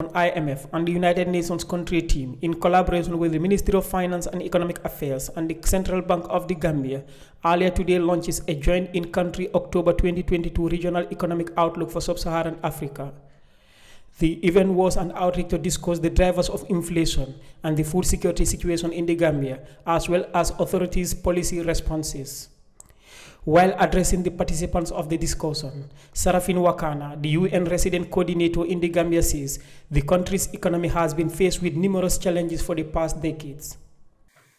IMF and the United Nations country team, in collaboration with the Ministry of Finance and Economic Affairs and the Central Bank of the Gambia, earlier today launches a joint in-country October 2022 Regional Economic Outlook for Sub-Saharan Africa. The event was an outreach to discuss the drivers of inflation and the food security situation in the Gambia, as well as authorities' policy responses. While addressing the participants of the discussion, Sarafin Wakana, the UN resident coordinator in the Gambia, says the country's economy has been faced with numerous challenges for the past decades.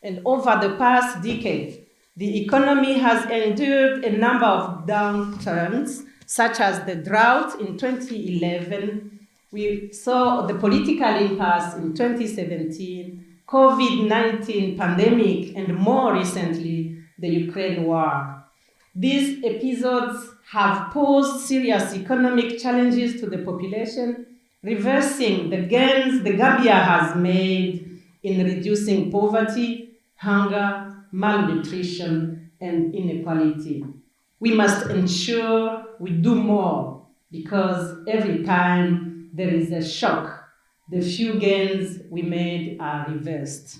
And over the past decade, the economy has endured a number of downturns, such as the drought in 2011. We saw the political impasse in 2017, COVID-19 pandemic, and more recently, the Ukraine war. These episodes have posed serious economic challenges to the population, reversing the gains the Gambia has made in reducing poverty, hunger, malnutrition, and inequality. We must ensure we do more, because every time there is a shock, the few gains we made are reversed.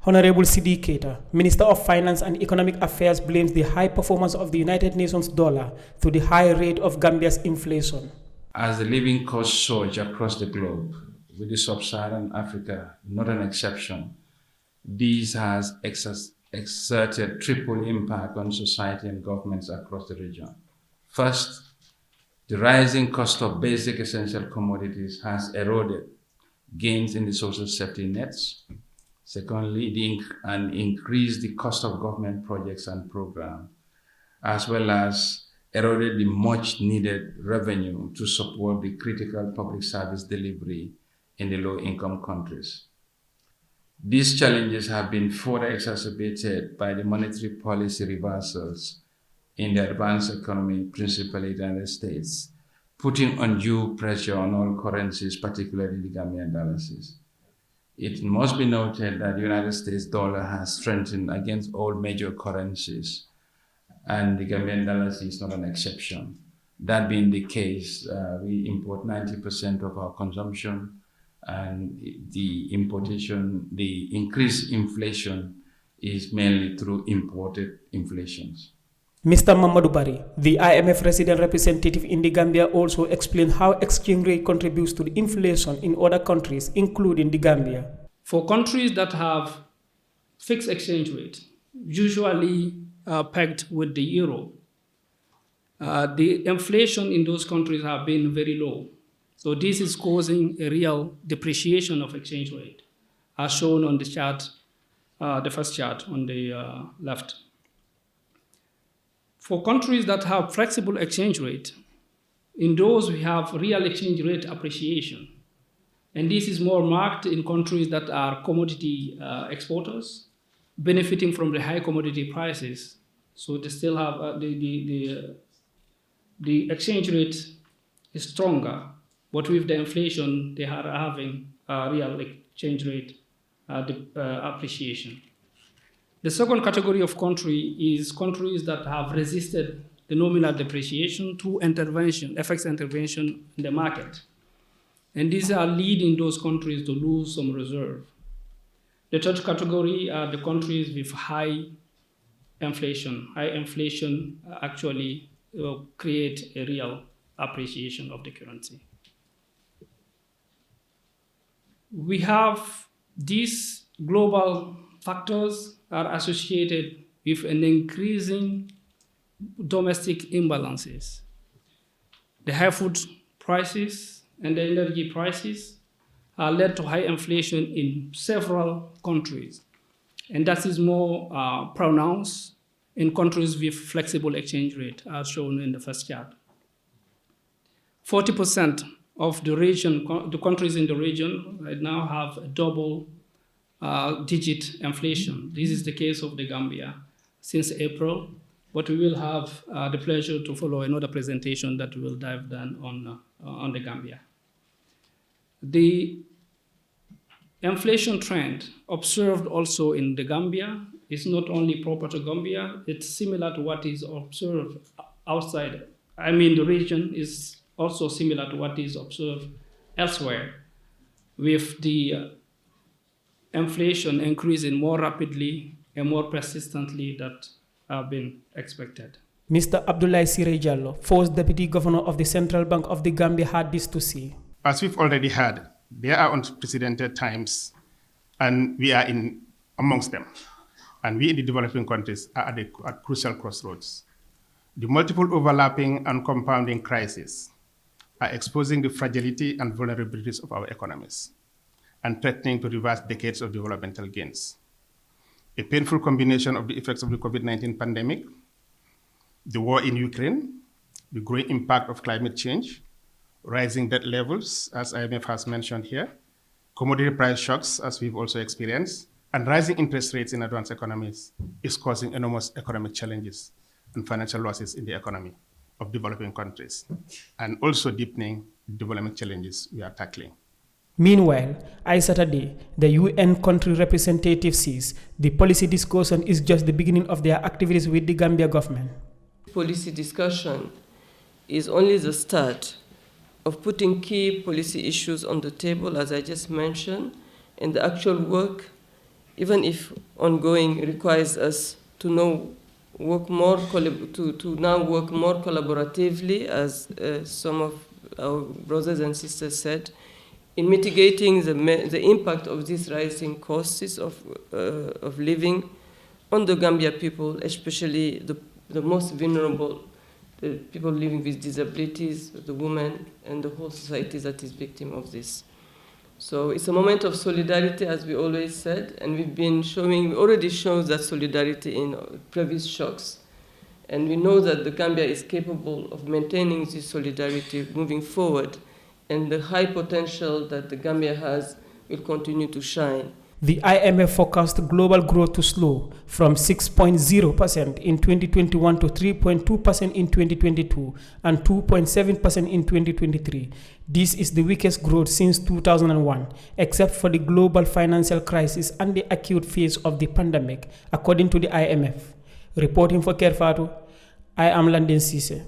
Honorable Sidi Keita, Minister of Finance and Economic Affairs, blames the high performance of the United Nations dollar to the high rate of Gambia's inflation. As the living costs surge across the globe, with the Sub-Saharaan Africa not an exception, this has exerted triple impact on society and governments across the region. First, the rising cost of basic essential commodities has eroded gains in the social safety nets. Secondly, increased the cost of government projects and programs, as well as eroded the much needed revenue to support the critical public service delivery in the low-income countries. These challenges have been further exacerbated by the monetary policy reversals in the advanced economy, principally the United States, putting undue pressure on all currencies, particularly the Gambian dollars. It must be noted that the United States dollar has strengthened against all major currencies, and the Gambian dollars is not an exception. That being the case, we import 90% of our consumption, and the increased inflation is mainly through imported inflations. Mr. Mamadou Bari, the IMF resident representative in the Gambia, also explained how exchange rate contributes to the inflation in other countries, including the Gambia. For countries that have fixed exchange rate, usually pegged with the euro, the inflation in those countries have been very low. So this is causing a real depreciation of exchange rate, as shown on the chart, the first chart on the left. For countries that have flexible exchange rate, in those we have real exchange rate appreciation. And this is more marked in countries that are commodity exporters, benefiting from the high commodity prices. So they still have the exchange rate is stronger, but with the inflation, they are having real exchange rate appreciation. The second category of country is countries that have resisted the nominal depreciation through FX intervention in the market. And these are leading those countries to lose some reserve. The third category are the countries with high inflation. High inflation actually will create a real appreciation of the currency. We have these global factors are associated with an increasing domestic imbalances. The high food prices and the energy prices are led to high inflation in several countries. And that is more pronounced in countries with flexible exchange rate, as shown in the first chart. 40% of the countries in the region right now have a double digit inflation. This is the case of the Gambia since April, but we will have the pleasure to follow another presentation that will dive down on the Gambia. The inflation trend observed also in the Gambia is not only proper to Gambia, it's similar to what is observed outside. The region is also similar to what is observed elsewhere. with the inflation increasing more rapidly and more persistently than have been expected. Mr. Abdoulaye Siré Diallo, first Deputy Governor of the Central Bank of the Gambia, had this to say. As we've already heard, there are unprecedented times, and we are amongst them. And we in the developing countries are at crucial crossroads. The multiple overlapping and compounding crises are exposing the fragility and vulnerabilities of our economies and threatening to reverse decades of developmental gains. A painful combination of the effects of the COVID-19 pandemic, the war in Ukraine, the growing impact of climate change, rising debt levels, as IMF has mentioned here, commodity price shocks, as we've also experienced, and rising interest rates in advanced economies is causing enormous economic challenges and financial losses in the economy of developing countries, and also deepening development challenges we are tackling. Meanwhile, Saturday, the UN country representative says the policy discussion is just the beginning of their activities with the Gambia government. Policy discussion is only the start of putting key policy issues on the table, as I just mentioned, and the actual work, even if ongoing, requires us to now work more collaboratively, as some of our brothers and sisters said, in mitigating the impact of these rising costs of living on the Gambia people, especially the most vulnerable, the people living with disabilities, the women, and the whole society that is victim of this. So it's a moment of solidarity, as we always said, and we already showed that solidarity in previous shocks. And we know that the Gambia is capable of maintaining this solidarity moving forward, and the high potential that the Gambia has will continue to shine. The IMF forecast global growth to slow from 6.0% in 2021 to 3.2% in 2022 and 2.7% in 2023. This is the weakest growth since 2001, except for the global financial crisis and the acute phase of the pandemic, according to the IMF. Reporting for Kerr, Fatou, I am London Cisse.